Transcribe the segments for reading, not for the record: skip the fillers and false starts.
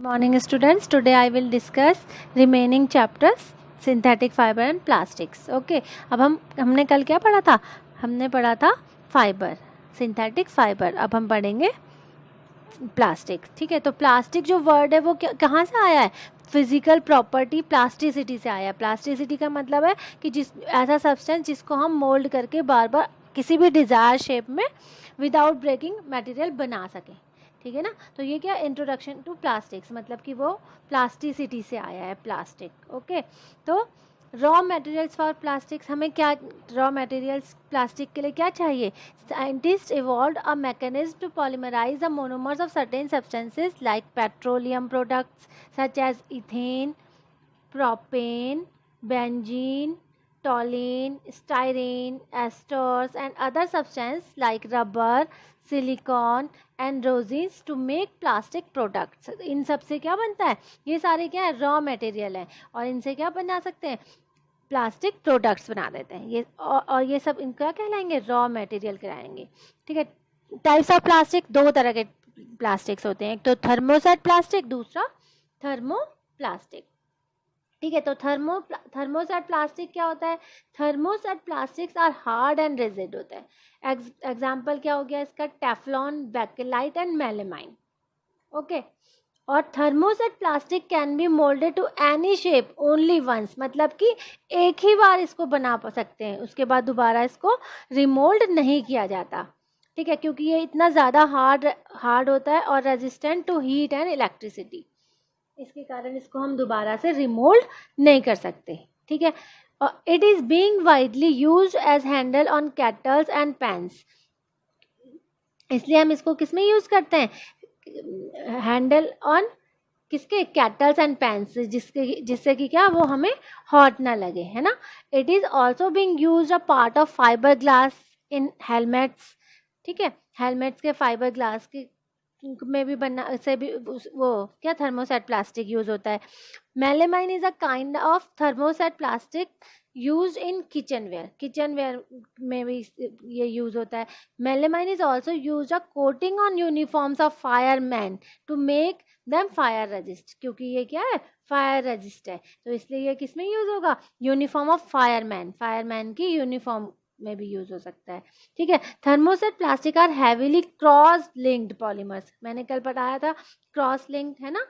Morning students, today I will discuss remaining chapters synthetic fiber and plastics. Okay, अब हमने कल क्या पढ़ा था? हमने पढ़ा था फाइबर, सिंथेटिक फाइबर. अब हम पढ़ेंगे प्लास्टिक. ठीक है, तो प्लास्टिक जो वर्ड है वो कहाँ से आया है? फिजिकल प्रॉपर्टी प्लास्टिसिटी से आया है. प्लास्टिसिटी का मतलब है कि जिस ऐसा सब्सटेंस जिसको हम मोल्ड करके बार बार किसी भी डिजायर शेप में विदाउट ब्रेकिंग मटेरियल बना सकें. ठीक है ना. तो ये क्या इंट्रोडक्शन टू प्लास्टिक्स, मतलब कि वो प्लास्टिसिटी से आया है प्लास्टिक. ओके, तो रॉ मटेरियल्स फॉर प्लास्टिक्स, हमें क्या रॉ मटेरियल्स प्लास्टिक के लिए क्या चाहिए? Scientist evolve a mechanism to polymerise the monomers of certain substances like petroleum products such as ethane, propane, benzene, toluene, styrene, esters and other substances like rubber, silicon and resins to make plastic products. इन सब से क्या बनता है? ये सारे क्या है? Raw material है और इनसे क्या बना सकते हैं? प्लास्टिक प्रोडक्ट्स बना देते हैं ये. और ये सब इनका कहलाएंगे रॉ मटेरियल कहलाएंगे. ठीक है. टाइप्स ऑफ प्लास्टिक, दो तरह के प्लास्टिक्स होते हैं. एक तो थर्मोसेट प्लास्टिक, दूसरा थर्मोप्लास्टिक. ठीक है, तो थर्मोसेट प्लास्टिक क्या होता है? Thermoset plastics are hard and rigid होता है. एग्जाम्पल क्या हो गया इसका? Teflon, Bakelite and melamine. Okay, और thermoset plastic can be moulded to any shape only once, मतलब कि एक ही बार इसको बना सकते हैं, उसके बाद दोबारा इसको रिमोल्ड नहीं किया जाता. ठीक है, क्योंकि ये इतना ज़्यादा हार्ड होता है और resistant to heat and electricity. इसके कारण इसको हम दोबारा से रिमोल्ड नहीं कर सकते. ठीक है. It is being widely used as handle on kettles and pans. इसलिए हम इसको किस में यूज करते हैं? हैंडल ऑन किसके? केटल्स एंड पैन्स, जिससे कि क्या वो हमें हॉट ना लगे, है ना. It is also being used a part of fibre glass in helmets. ठीक है, हेलमेट्स के फाइबर ग्लास के में भी बनना से भी वो क्या थर्मोसेट प्लास्टिक यूज होता है. Melamine is a kind of thermoset plastic use in kitchenware में भी ये यूज होता है. Melamine is also use a coating on uniforms of fireman to make them fire resist, क्योंकि ये क्या है? फायर रेजिस्ट है, तो इसलिए ये किस में यूज होगा? यूनिफॉर्म ऑफ फायरमैन की यूनिफॉर्म में भी यूज हो सकता है. ठीक है. Thermoset plastic are heavily cross linked polymers. मैंने कल पढ़ाया था क्रॉस लिंक्ड, है ना.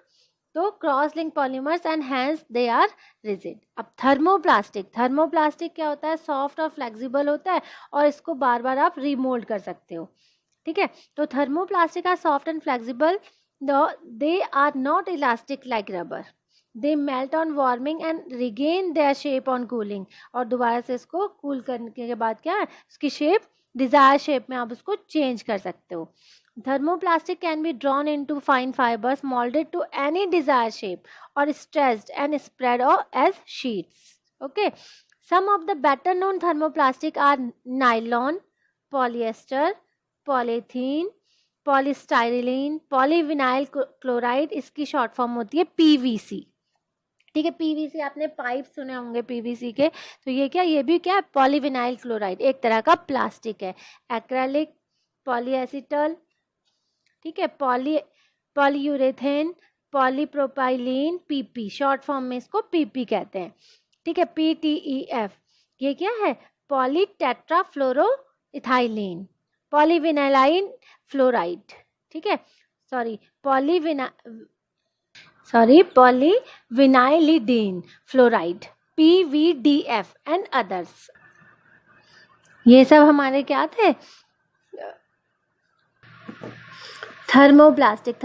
तो cross link polymers and hence they are rigid. अब थर्मोप्लास्टिक क्या होता है? सॉफ्ट और फ्लेक्सिबल होता है और इसको बार बार आप रिमोल्ड कर सकते हो. ठीक है, तो thermoplastic are soft and flexible, they are not elastic like rubber. They melt on warming and regain their shape on cooling. और दोबारा से इसको कूल करने के बाद क्या है? उसकी शेप डिजायर शेप में आप उसको चेंज कर सकते हो. Thermoplastic can be drawn into fine fibers molded to any desired shape or stretched and spread as sheets. Okay, some of the better known thermoplastic are nylon, polyester, polyethylene, polystyrene, polyvinyl chloride. इसकी short form होती है PVC. ठीक है, PVC आपने pipe सुने होंगे PVC के. तो ये क्या? ये भी क्या है? पॉलीविनाइल क्लोराइड, एक तरह का प्लास्टिक है. एक्रेलिक, पॉलीएसिटल, ठीक है, polyurethane, polypropylene, PP. Short form में इसको पीपी कहते हैं. ठीक है, PTEF. ये क्या है? पॉलीटेट्राफ्लोरोइथाइलीन, पॉलीविनाइलाइन फ्लोराइड. ठीक है, पॉलीविनाइलिडीन फ्लोराइड, PVDF एंड अदर्स. ये सब हमारे क्या थे? थर्मोप्लास्टिक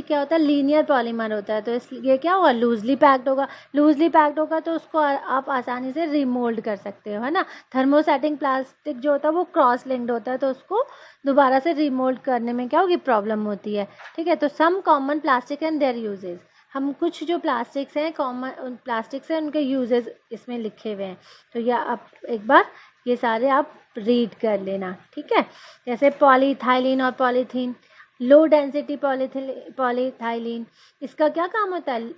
क्या होता है? लीनियर पॉलीमर होता है, तो इसलिए क्या होगा? लूजली पैक्ड होगा तो उसको आप आसानी से रिमोल्ड कर सकते हो, है ना. थर्मोसेटिंग प्लास्टिक जो होता है वो क्रॉस लिंक्ड होता है, तो उसको दोबारा से रिमोल्ड करने में क्या होगी? प्रॉब्लम होती है. ठीक है, तो some common plastic and their uses. हम कुछ जो प्लास्टिक्स हैं, कॉमन प्लास्टिक्स हैं, उनके यूजेस इसमें लिखे हुए हैं. तो या आप एक बार ये सारे आप रीड कर लेना. ठीक है, जैसे पॉलीइथाइलीन और पॉलीथीन. लो डेंसिटी पॉलीइथाइलीन, इसका क्या काम होता है?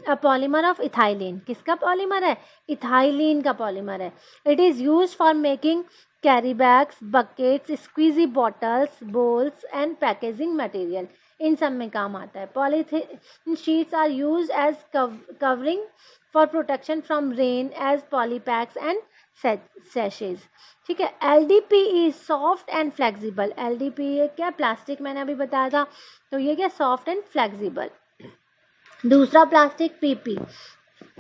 A polymer of ethylene. किसका पॉलीमर है? इथाइलीन का पॉलीमर है. It is used for making carry bags, buckets, squeeze bottles, bowls and packaging material. इन सब में काम आता है। Polythene sheets are used as covering for protection from rain as polypacks and सैशेज। ठीक है, LDP is soft and flexible. LDP क्या, प्लास्टिक मैंने अभी बताया था, तो ये क्या, सॉफ्ट एंड फ्लेक्सिबल। दूसरा प्लास्टिक PP,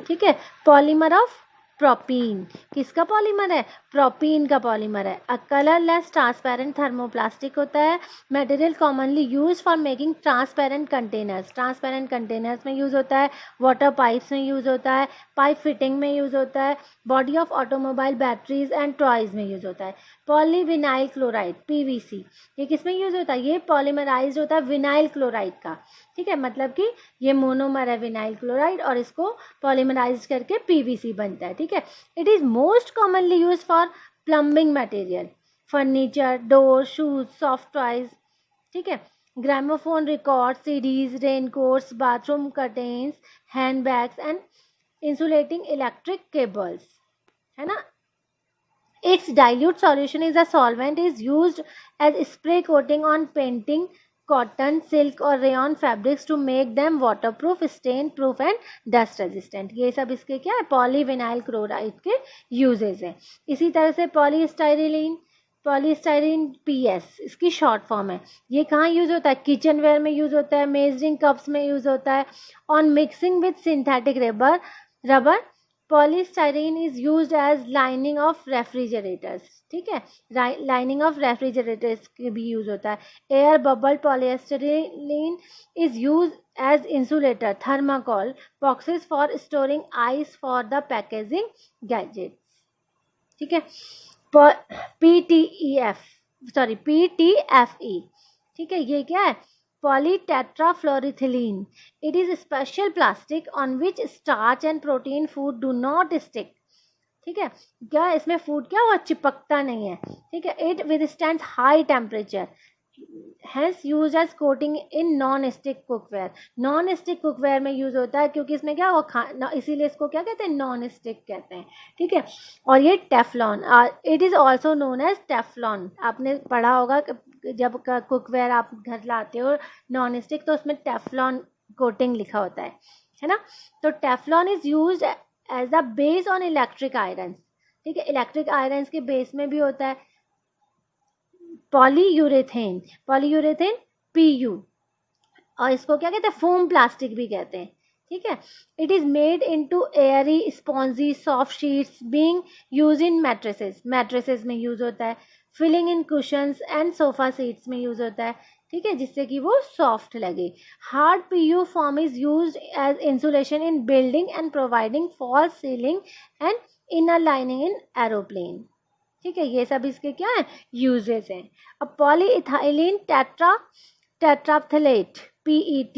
ठीक है, पॉलीमर ऑफ प्रोपीन। किसका पॉलीमर है, प्रोपीन का पॉलीमर है। अ कलरलेस ट्रांसपेरेंट थर्मोप्लास्टिक होता है। Material commonly use for making transparent containers. Transparent containers में यूज होता है, वाटर पाइप्स में यूज होता है, पाइप फिटिंग में यूज होता है, body of automobile batteries and toys में यूज होता है। पॉलीविनाइल क्लोराइड PVC, ये किसमें यूज होता है, ये पॉलीमराइज होता है विनाइल क्लोराइड का। ठीक है, मतलब कि ये मोनोमर है विनाइल क्लोराइड और इसको पॉलीमराइज करके PVC बनता है। ठीक है, it is most commonly use for plumbing material, furniture, door, shoes, soft toys. ठीक है, gramophone record, CDs, raincoats, bathroom curtains, hand bags and insulating electric cables, है ना। Its dilute solution is a solvent is used as spray coating on painting, cotton, silk और rayon fabrics to make them waterproof, stain proof and dust resistant। ये सब इसके क्या है, polyvinyl chloride के uses हैं। इसी तरह से पॉलीस्टाइरीन PS इसकी शॉर्ट फॉर्म है। ये कहाँ यूज होता है, किचन वेयर में यूज होता है, मेजरिंग कप्स में यूज होता है। On mixing with synthetic rubber polystyrene is used as lining of refrigerators. ठीक है, लाइनिंग ऑफ रेफ्रिजरेटर्स के भी यूज होता है। Air bubble polystyrene is use as insulator, thermocol boxes for storing ice for the packaging gadgets. ठीक है, PTFE, ठीक है, ये क्या है, polytetrafluoroethylene. It is a special plastic on which starch and protein food do not stick. ठीक है, क्या इसमें फूड क्या हुआ, चिपकता नहीं है। ठीक है, it withstands high temperature, hence used as coating in non-stick cookware. non-stick cookware में यूज होता है क्योंकि इसमें क्या हुआ, इसीलिए इसको क्या कहते हैं, नॉन स्टिक कहते हैं। ठीक है, और ये Teflon, it is also known as Teflon. आपने पढ़ा होगा जब कुकवेयर आप घर लाते हो नॉन स्टिक, तो उसमें टेफ्लॉन कोटिंग लिखा होता है ना। तो Teflon is used as the base on electric iron. ठीक है, इलेक्ट्रिक आयरन के बेस में भी होता है। पॉलीयूरेथेन PU, और इसको क्या कहते हैं, फोम प्लास्टिक भी कहते हैं। ठीक है, it is made into airy spongy soft sheets being use in mattresses में यूज होता है। Filling in cushions and sofa seats में यूज होता है। ठीक है, जिससे कि वो सॉफ्ट लगे। Hard PU foam is used as insulation in building and providing false ceiling and inner lining in aeroplane. ठीक है, ये सब इसके क्या है, यूजेस हैं। अब पॉलीइथाइलिन टेट्राफ्थलेट PET,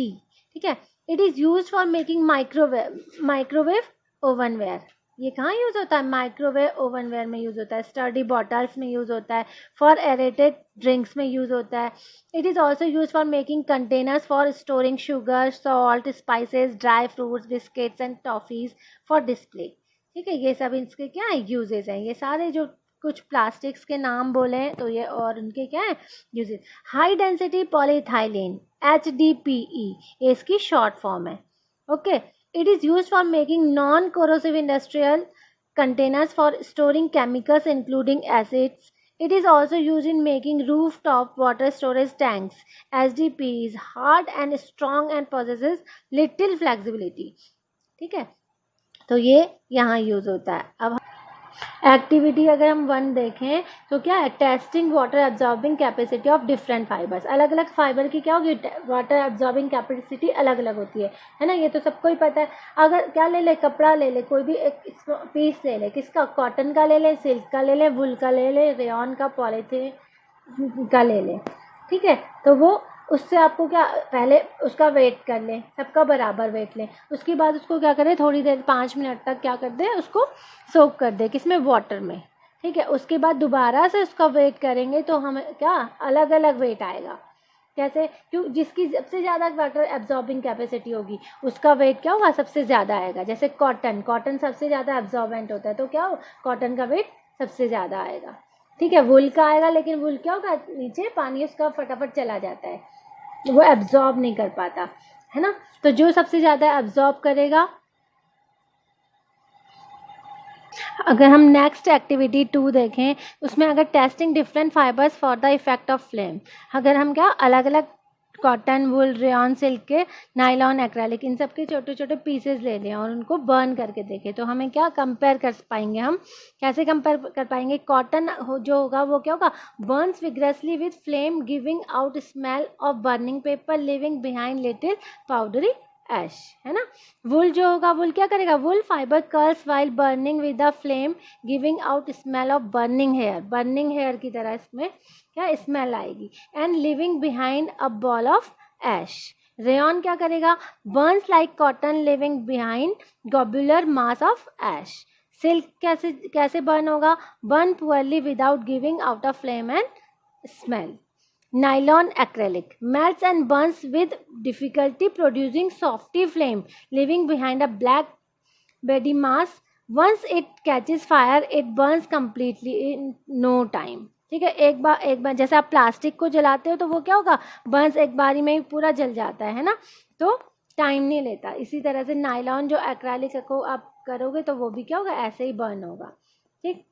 ठीक है, it is use for making microwave ovenware. ये कहाँ यूज होता है, माइक्रोवेव ओवनवेयर में यूज होता है। स्टडी बॉटल्स में यूज होता है। फॉर एरेटेड ड्रिंक्स में यूज होता है। It is also use for making containers for storing sugar, salt, spices, dry fruits, biscuits and toffees for display. ठीक है, ये सब इसके क्या है, यूजेस हैं। ये सारे जो कुछ प्लास्टिक्स के नाम बोले हैं तो ये, और उनके क्या है uses. High density polyethylene HDPE, ये इसकी शॉर्ट फॉर्म है। Okay, it is use for making non corrosive industrial containers for storing chemicals including acids. It is also used in making rooftop water storage tanks. HDPE is hard and strong and possesses little flexibility. ठीक है, तो ये यहाँ use होता है। अब activity अगर हम 1 देखें तो क्या है, testing water absorbing capacity of different fibres. अलग अलग फाइबर की क्या होगी, वाटर एब्जॉर्बिंग कैपेसिटी अलग अलग होती है ना। ये तो सबको ही पता है। अगर क्या ले ले, कपड़ा ले ले, कोई भी एक पीस ले ले, किसका, कॉटन का ले ले, सिल्क का ले ले, वुल का ले ले, रेयॉन का, पॉलीथीन का ले ले। ठीक है, तो वो उससे आपको क्या, पहले उसका वेट कर लें, सबका बराबर वेट लें। उसके बाद उसको क्या करें, थोड़ी देर 5 मिनट तक क्या कर दें, उसको सोक कर दें, किसमें, वाटर में। ठीक है, उसके बाद दोबारा से उसका वेट करेंगे तो हमें क्या, अलग अलग वेट आएगा। कैसे, क्यों, जिसकी सबसे ज़्यादा वाटर एब्जॉर्बिंग कैपेसिटी होगी उसका वेट क्या होगा, सबसे ज़्यादा आएगा। जैसे कॉटन सबसे ज़्यादा एब्जॉर्बेंट होता है, तो क्या हो, कॉटन का वेट सबसे ज़्यादा आएगा। ठीक है, वुल का आएगा, लेकिन वुल क्या होगा, नीचे पानी उसका फटाफट चला जाता है। वो एब्जॉर्ब नहीं कर पाता, है ना। तो जो सबसे ज़्यादा एब्जॉर्ब करेगा, अगर हम नेक्स्ट एक्टिविटी 2 देखें, उसमें अगर testing different fibres for the effect of flame, अगर हम क्या अलग अलग कॉटन, वुल, रेयॉन, सिल्क के, नायलॉन, एक्रेलिक, इन सब के छोटे छोटे पीसेस ले लें और उनको बर्न करके देखें, तो हमें क्या कंपेयर कर पाएंगे, हम कैसे कंपेयर कर पाएंगे। कॉटन जो होगा वो क्या होगा, burns vigorously with flame giving out smell of burning paper leaving behind little powdery ash, है ना। वुल जो होगा, वुल क्या करेगा, wool fibre curls while burning with the flame giving out smell of burning hair, burning hair की तरह इसमें क्या स्मेल आएगी, and leaving behind a ball of ash. Rayon क्या करेगा, burns like cotton leaving behind globular mass of ash. Silk कैसे कैसे burn होगा, burn poorly without giving out a flame and smell. Nylon acrylic melts and burns with difficulty, producing softy flame, leaving behind a black body mass. Once it catches fire, it burns completely in no time. ठीक है, एक बार जैसे आप plastic को जलाते हो तो वो क्या होगा, बर्न्स एक बारी में ही पूरा जल जाता है ना, तो टाइम नहीं लेता। इसी तरह से नायलॉन जो एक्रेलिक को आप करोगे तो वो भी क्या होगा, ऐसे ही बर्न होगा। ठीक,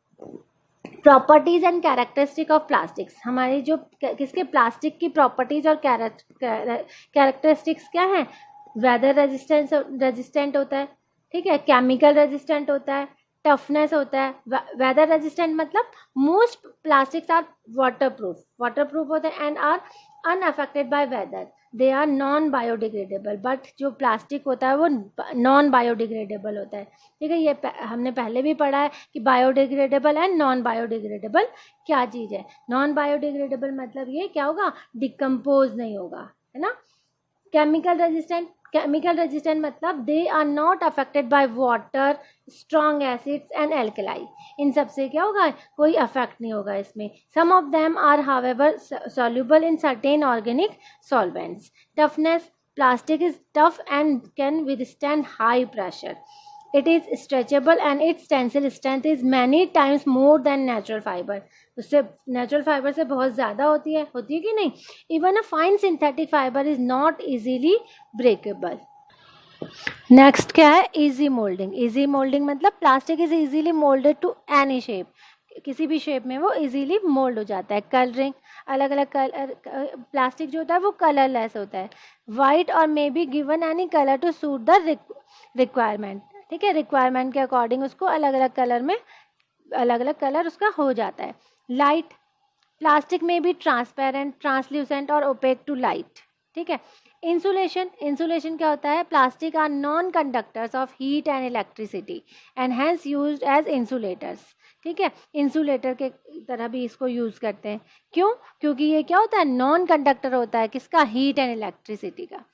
properties and characteristic of plastics, हमारी जो किसके प्लास्टिक की प्रॉपर्टीज और कैरेक्टरिस्टिक्स क्या है, वेदर रेजिस्टेंट होता है, ठीक है, केमिकल रेजिस्टेंट होता है, टफनेस होता है। वेदर रेजिस्टेंट मतलब मोस्ट प्लास्टिक्स आर वाटरप्रूफ होते हैं and are unaffected by weather, they are non biodegradable. But जो प्लास्टिक होता है वो नॉन बायोडिग्रेडेबल होता है, ठीक है। ये हमने पहले भी पढ़ा है कि बायोडिग्रेडेबल एंड नॉन बायोडिग्रेडेबल क्या चीज़ है। नॉन बायोडिग्रेडेबल मतलब ये क्या होगा, डिकम्पोज नहीं होगा, है ना। केमिकल रेजिस्टेंट मतलब they are not affected by water, strong acids and alkali, इन सब से क्या होगा, कोई अफेक्ट नहीं होगा इसमें। Some of them are however soluble in certain organic solvents. Toughness, plastic is tough and can withstand high pressure. It is stretchable and its tensile strength is many times more than natural fiber. उससे natural fibre से बहुत ज़्यादा होती है कि नहीं। Even a fine synthetic fibre is not easily breakable. Next क्या है, इजी मोल्डिंग। इजी मोल्डिंग मतलब plastic is easily moulded to any shape, किसी भी शेप में वो इजीली मोल्ड हो जाता है। कलरिंग, अलग अलग कलर, प्लास्टिक जो होता है वो कलरलेस होता है। वाइट और may be given any colour to suit the requirement, ठीक है, रिक्वायरमेंट के अकॉर्डिंग उसको अलग अलग कलर में अलग अलग कलर उसका हो जाता है। लाइट, प्लास्टिक में भी ट्रांसपेरेंट, ट्रांसल्यूसेंट और ओपेक टू लाइट, ठीक है। इंसुलेशन क्या होता है, plastic are non conductors of heat and electricity and hence used as insulators, ठीक है। इंसुलेटर के तरह भी इसको यूज करते हैं, क्यों, क्योंकि ये क्या होता है, नॉन कंडक्टर होता है, किसका, हीट एंड इलेक्ट्रिसिटी का।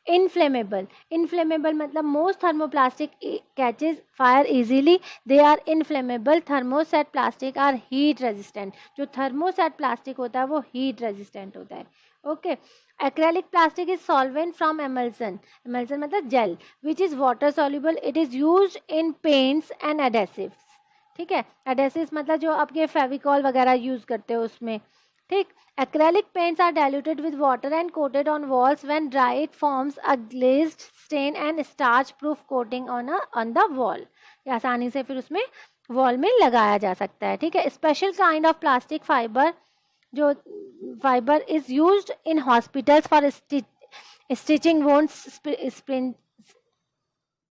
इनफ्लेमेबल मतलब most thermoplastic catches fire easily, they are inflammable. Thermoset plastic are heat resistant, जो थर्मोसेट प्लास्टिक होता है वो हीट रेजिस्टेंट होता है, okay. Acrylic plastic is solvent from emulsion मतलब gel, which is water soluble. It is used in paints and adhesives, ठीक है। Adhesives मतलब जो आपके फेविकॉल वगैरह यूज करते हो उसमें, ठीक। Acrylic paints are diluted with water and coated on walls, when dry it forms a glazed stain and starch proof coating on the wall, आसानी से फिर उसमें वॉल में लगाया जा सकता है, ठीक है। Special kind of plastic fibre, जो fibre is used in hospitals for stitching वोन्स,